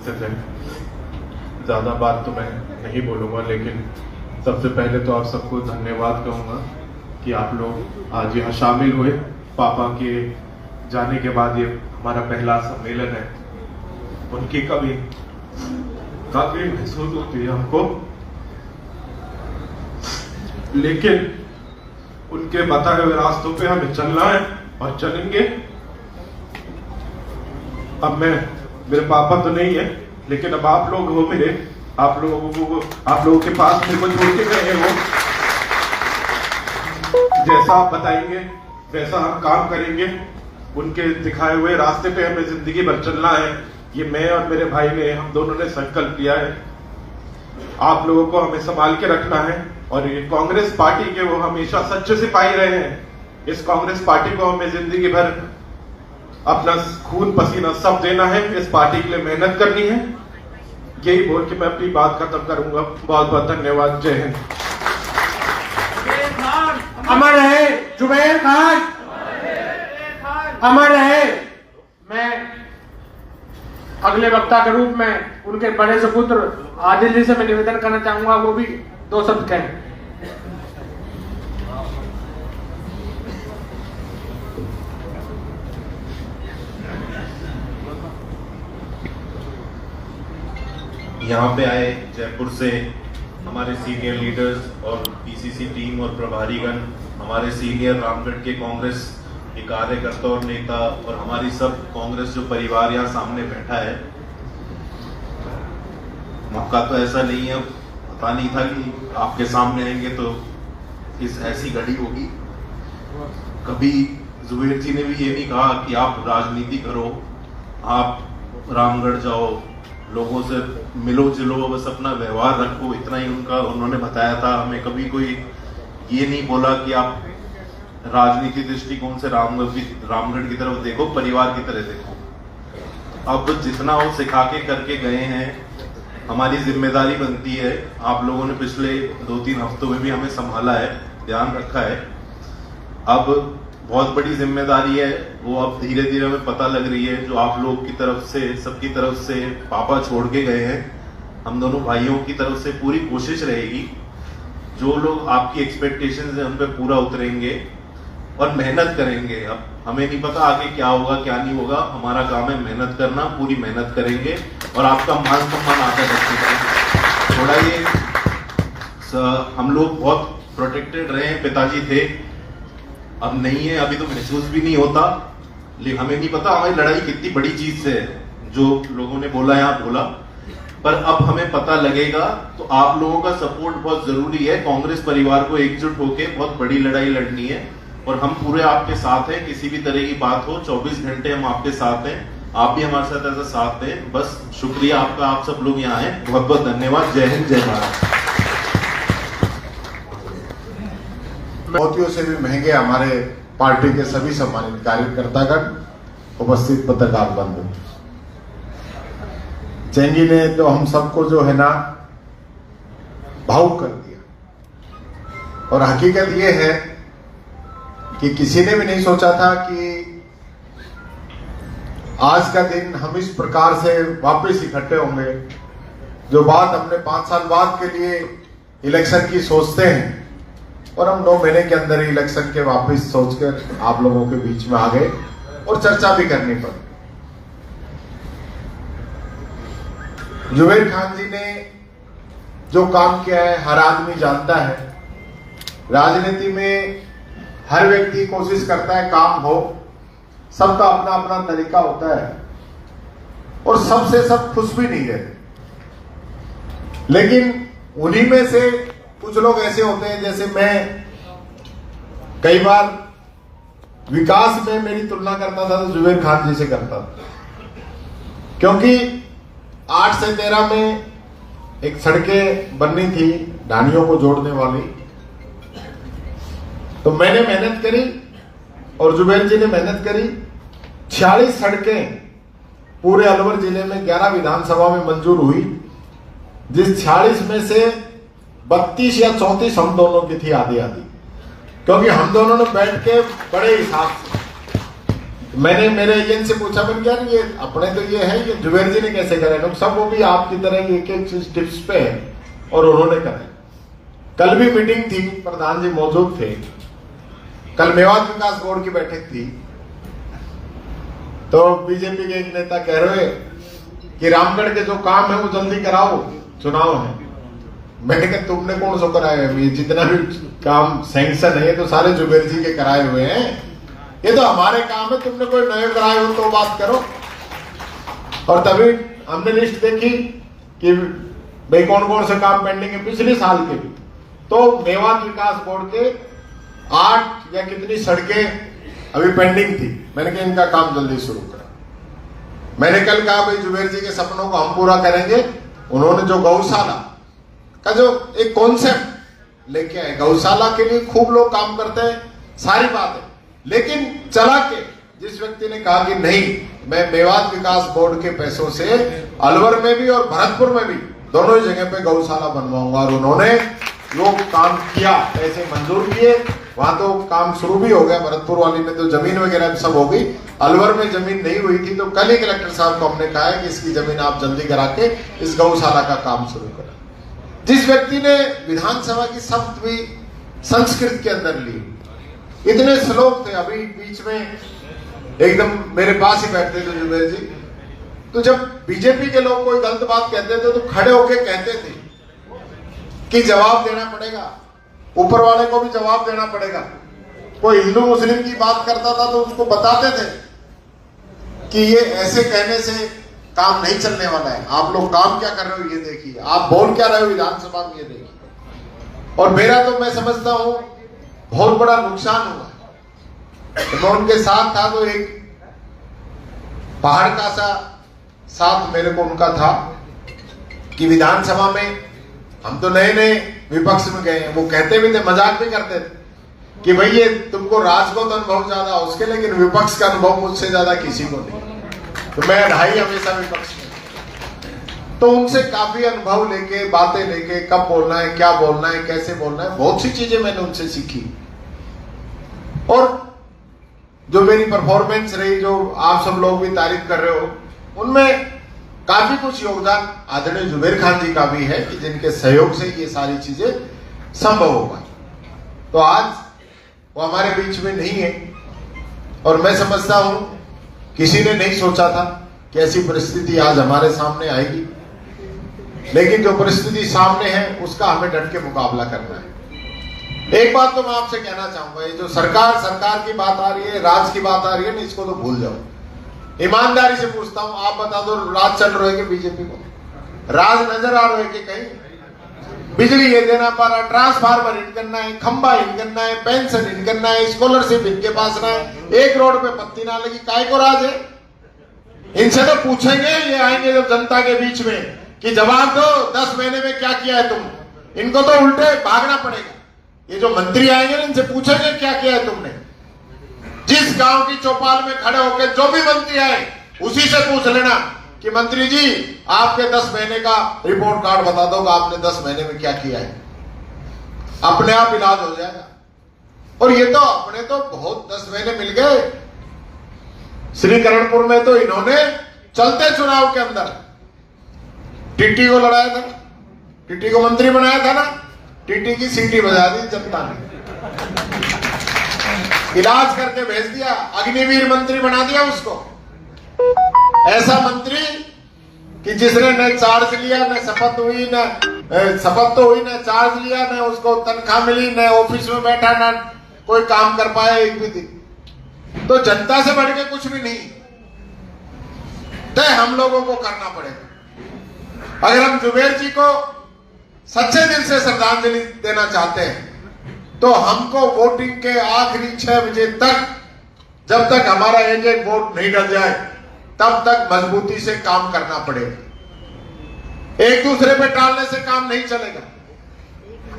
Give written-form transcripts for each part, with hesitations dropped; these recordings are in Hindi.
ज़्यादा बात तो मैं नहीं बोलूँगा, लेकिन सबसे पहले तो आप सबको धन्यवाद कहूँगा कि आप लोग आज यहाँ शामिल हुए। पापा के जाने के बाद ये हमारा पहला सम्मेलन है। उनकी कभी काफी महसूस होती है हमको, लेकिन उनके बताए हुए रास्तों पे हमें चलना है और चलेंगे। अब मेरे पापा तो नहीं है, लेकिन अब आप लोग हो मेरे, आप लोगों के पास मेरे को छोड़ के गए हो। जैसा आप बताएंगे वैसा हम काम करेंगे। उनके दिखाए हुए रास्ते पे हमें जिंदगी भर चलना है। ये मैं और मेरे भाई ने, हम दोनों ने संकल्प लिया है। आप लोगों को हमें संभाल के रखना है। और ये कांग्रेस पार्टी के वो हमेशा सच्चे सिपाही रहे हैं। इस कांग्रेस पार्टी को हमें जिंदगी भर अपना खून पसीना सब देना है। इस पार्टी के लिए मेहनत करनी है। यही बोल के मैं अपनी बात खत्म करूंगा। बहुत बहुत धन्यवाद। जय हिंद। अमर रहे जुबैर खान, अमर रहे। मैं अगले वक्ता के रूप में उनके बड़े सुपुत्र आदिल जी से मैं निवेदन करना चाहूंगा, वो भी 2 शब्द कहें। यहाँ पे आए जयपुर से हमारे सीनियर लीडर्स और पीसीसी टीम और प्रभारीगण, हमारे सीनियर रामगढ़ के कांग्रेस के कार्यकर्ता और नेता, और हमारी सब कांग्रेस जो परिवार यहाँ सामने बैठा है। मौका तो ऐसा नहीं है, पता नहीं था कि आपके सामने आएंगे तो इस ऐसी घड़ी होगी। कभी जुबैर जी ने भी ये नहीं कहा कि आप राजनीति करो, आप रामगढ़ जाओ, लोगों से मिलो जुलो, बस अपना व्यवहार रखो, इतना ही उन्होंने बताया था हमें। कभी कोई ये नहीं बोला कि आप राजनीति दृष्टिकोण से रामगढ़ की तरफ देखो, परिवार की तरह देखो। अब जितना वो सिखा के करके गए हैं, हमारी जिम्मेदारी बनती है। आप लोगों ने पिछले 2-3 हफ्तों में भी हमें संभाला है, ध्यान रखा है। अब बहुत बड़ी जिम्मेदारी है, वो अब धीरे धीरे हमें पता लग रही है। जो आप लोग की तरफ से, सबकी तरफ से पापा छोड़ के गए हैं, हम दोनों भाइयों की तरफ से पूरी कोशिश रहेगी। जो लोग आपकी एक्सपेक्टेशंस हैं उन पे पूरा उतरेंगे और मेहनत करेंगे। अब हमें नहीं पता आगे क्या होगा क्या नहीं होगा, हमारा काम है मेहनत करना, पूरी मेहनत करेंगे और आपका मान सम्मान आगे रखेंगे। थोड़ा ये हम लोग बहुत प्रोटेक्टेड रहे हैं, पिताजी थे, अब नहीं है, अभी तो महसूस भी नहीं होता। लेकिन हमें नहीं पता हमारी लड़ाई कितनी बड़ी चीज से है, जो लोगों ने बोला यहाँ बोला, पर अब हमें पता लगेगा। तो आप लोगों का सपोर्ट बहुत जरूरी है। कांग्रेस परिवार को एकजुट होकर बहुत बड़ी लड़ाई लड़नी है और हम पूरे आपके साथ हैं। किसी भी तरह की बात हो, 24 घंटे हम आपके साथ हैं। आप भी हमारे साथ ऐसा साथ हैं। बस शुक्रिया आपका, आप सब लोग यहाँ हैं। बहुत बहुत धन्यवाद। जय हिंद, जय भारत। मोतियों से भी महंगे हमारे पार्टी के सभी सम्मानित कार्यकर्तागण, उपस्थित पत्रकार बंधु, जैन जी ने तो हम सबको जो है ना भावुक कर दिया। और हकीकत ये है कि किसी ने भी नहीं सोचा था कि आज का दिन हम इस प्रकार से वापस इकट्ठे होंगे। जो बात हमने 5 साल बाद के लिए इलेक्शन की सोचते हैं, और हम 9 महीने के अंदर इलेक्शन के वापस सोचकर आप लोगों के बीच में आ गए और चर्चा भी करनी पड़ी। जुबैर खान जी ने जो काम किया है हर आदमी जानता है। राजनीति में हर व्यक्ति कोशिश करता है काम हो, सबका अपना अपना तरीका होता है और सबसे सब खुश भी नहीं है। लेकिन उन्हीं में से कुछ लोग ऐसे होते हैं, जैसे मैं कई बार विकास में मेरी तुलना करता था तो जुबैर खान जी से करता था, क्योंकि 8 से 13 में एक सड़कें बननी थी ढानियों को जोड़ने वाली, तो मैंने मेहनत करी और जुबैर जी ने मेहनत करी। 46 सड़कें पूरे अलवर जिले में 11 विधानसभा में मंजूर हुई, जिस 46 में से 32 या 34 हम दोनों की थी, आधी आधी, क्योंकि हम दोनों ने बैठ के बड़े हिसाब से मैंने मेरे एजेंट से पूछा, मैंने यार ये अपने तो ये है, ये जुबेर जी ने कैसे करे? तो सब वो भी आपकी तरह एक एक चीज टिप्स पे है और उन्होंने करे। कल भी मीटिंग थी, प्रधान जी मौजूद थे। कल मेवात विकास बोर्ड की बैठक थी, तो बीजेपी के एक नेता कह रहे कि रामगढ़ के जो काम है वो जल्दी कराओ, चुनाव है। मैंने कहा तुमने कौन सा कराया है? जितना भी काम सैंक्शन है तो सारे जुबेर जी के कराए हुए हैं, ये तो हमारे काम है, तुमने कोई नए कराए हो तो बात करो। और तभी हमने लिस्ट देखी कि भाई कौन कौन से काम पेंडिंग है पिछले साल के भी। तो मेवात विकास बोर्ड के 8 या कितनी सड़कें अभी पेंडिंग थी। मैंने कहा इनका काम जल्दी शुरू करो। मैंने कल कहा भाई जुबेर जी के सपनों को हम पूरा करेंगे। उन्होंने जो गौशाला का जो एक कॉन्सेप्ट लेके आए, गौशाला के लिए खूब लोग काम करते हैं, सारी बात है, लेकिन चला के जिस व्यक्ति ने कहा कि नहीं मैं मेवात विकास बोर्ड के पैसों से अलवर में भी और भरतपुर में भी दोनों ही जगह पे गौशाला बनवाऊंगा, और उन्होंने वो काम किया, पैसे मंजूर किए। वहां तो काम शुरू भी हो गया, भरतपुर वाली में तो जमीन वगैरह सब हो गई, अलवर में जमीन नहीं हुई थी। तो कल ही कलेक्टर साहब को हमने कहा है कि इसकी जमीन आप जल्दी करा के इस गौशाला का काम शुरू करें। जिस व्यक्ति ने विधानसभा की शब्द भी संस्कृत के अंदर ली, इतने श्लोक थे। अभी बीच में एकदम मेरे पास ही बैठते थे जुबेर जी, तो जब बीजेपी के लोग कोई गलत बात कहते थे तो खड़े होके कहते थे कि जवाब देना पड़ेगा, ऊपर वाले को भी जवाब देना पड़ेगा। कोई हिंदू मुस्लिम की बात करता था तो उसको बताते थे कि ये ऐसे कहने से काम नहीं चलने वाला है, आप लोग काम क्या कर रहे हो ये देखिए, आप बोल क्या रहे हो विधानसभा में ये देखिए। और मेरा तो मैं समझता हूं बहुत बड़ा नुकसान हुआ। तो मैं उनके साथ था तो एक पहाड़ का सा साथ मेरे को उनका था कि विधानसभा में हम तो नए नए विपक्ष में गए हैं, वो कहते भी थे, मजाक भी करते थे कि भाई ये तुमको राजगोत अनुभव ज्यादा उसके, लेकिन विपक्ष का अनुभव मुझसे ज्यादा किसी को नहीं। तो मैं रहा हमेशा विपक्ष में, तो उनसे काफी अनुभव लेके, बातें लेके, कब बोलना है, क्या बोलना है, कैसे बोलना है, बहुत सी चीजें मैंने उनसे सीखी। और जो मेरी परफॉर्मेंस रही, जो आप सब लोग भी तारीफ कर रहे हो, उनमें काफी कुछ योगदान आदरणीय जुबेर खान जी का भी है कि जिनके सहयोग से ये सारी चीजें संभव हो पाई। तो आज वो हमारे बीच में नहीं है, और मैं समझता हूं किसी ने नहीं सोचा था कि ऐसी परिस्थिति आज हमारे सामने आएगी, लेकिन जो परिस्थिति सामने है उसका हमें डट के मुकाबला करना है। एक बात तो मैं आपसे कहना चाहूंगा, ये जो सरकार की बात आ रही है, राज की बात आ रही है ना, इसको तो भूल जाओ। ईमानदारी से पूछता हूं, आप बता दो राज चल रहे हैं बीजेपी को? राज नजर आ रहे हैं कि कहीं? बिजली ये देना पा रहा, ट्रांसफार्मर इन करना है, खंबा इन करना है, पेंशन इन करना है, स्कॉलरशिप इनके पास ना है, एक रोड पे पत्ती ना लगी, काय को राज है? इनसे तो पूछेंगे, ये आएंगे जब जनता के बीच में कि जवाब दो 10 महीने में क्या किया है तुम। इनको तो उल्टे भागना पड़ेगा। ये जो मंत्री आएंगे इनसे पूछेंगे क्या किया है तुमने। जिस गांव की चौपाल में खड़े होकर जो भी मंत्री आए उसी से पूछ लेना कि मंत्री जी आपके 10 महीने का रिपोर्ट कार्ड बता दो, आपने 10 महीने में क्या किया है, अपने आप इलाज हो जाएगा। और ये तो अपने तो बहुत 10 महीने मिल गए। श्रीकरणपुर में तो इन्होंने चलते चुनाव के अंदर टीटी को लड़ाया था, टीटी को मंत्री बनाया था ना, टीटी की सीटी बजा दी जनता ने, इलाज करके भेज दिया, अग्निवीर मंत्री बना दिया उसको। ऐसा मंत्री कि जिसने न चार्ज लिया, न शपथ हुई, न शपथ तो हुई, न चार्ज लिया, न उसको तनख्वाह मिली, न ऑफिस में बैठा, न कोई काम कर पाया एक भी दिन। तो जनता से बढ़ के कुछ भी नहीं, तय हम लोगों को करना पड़ेगा। अगर हम जुबेर जी को सच्चे दिल से श्रद्धांजलि देना चाहते हैं तो हमको वोटिंग के आखिरी 6 बजे तक, जब तक हमारा एक वोट नहीं डल जाए, तब तक मजबूती से काम करना पड़ेगा। एक दूसरे पे टालने से काम नहीं चलेगा।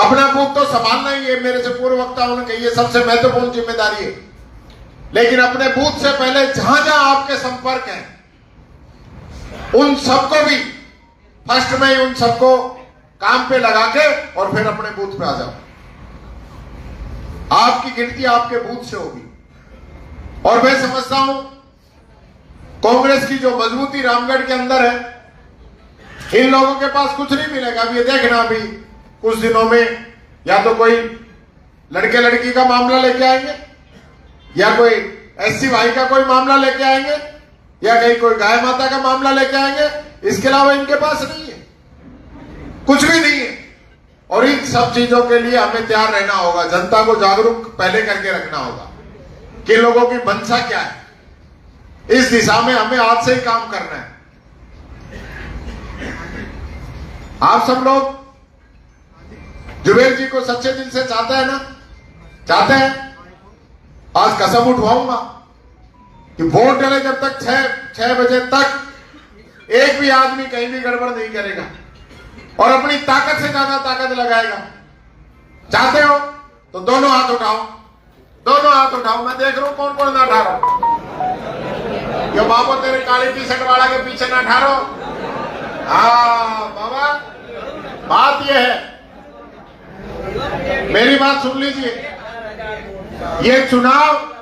अपना बूथ तो संभालना ही है, मेरे से पूर्व वक्ताओं ने कही, ये सबसे महत्वपूर्ण जिम्मेदारी है। लेकिन अपने बूथ से पहले जहां जहां आपके संपर्क हैं उन सबको भी फर्स्ट में उन सबको काम पे लगा के और फिर अपने बूथ पे आ जाओ। आपकी गिनती आपके बूथ से होगी। और मैं समझता हूं कांग्रेस की जो मजबूती रामगढ़ के अंदर है, इन लोगों के पास कुछ नहीं मिलेगा। अब ये देखना अभी कुछ दिनों में या तो कोई लड़के लड़की का मामला लेके आएंगे, या कोई एससी भाई का कोई मामला लेके आएंगे, या कहीं कोई गाय माता का मामला लेके आएंगे। इसके अलावा इनके पास नहीं है, कुछ भी नहीं है। और इन सब चीजों के लिए हमें तैयार रहना होगा, जनता को जागरूक पहले करके रखना होगा कि लोगों की मंशा क्या है। इस दिशा में हमें आज से ही काम करना है। आप सब लोग जुबेर जी को सच्चे दिल से चाहते हैं ना? चाहते हैं? आज कसम उठवाऊंगा कि वोट डले जब तक 6 बजे तक एक भी आदमी कहीं भी गड़बड़ नहीं करेगा और अपनी ताकत से ज्यादा ताकत लगाएगा। चाहते हो तो दोनों हाथ उठाओ, दोनों हाथ उठाओ। मैं देख रहा हूं कौन कौन ना उठा रहा हूं। यो बाबू तेरे काली टी शर्ट वाला के पीछे ना ठारो। हाँ बाबा, बात यह है, मेरी बात सुन लीजिए, ये चुनाव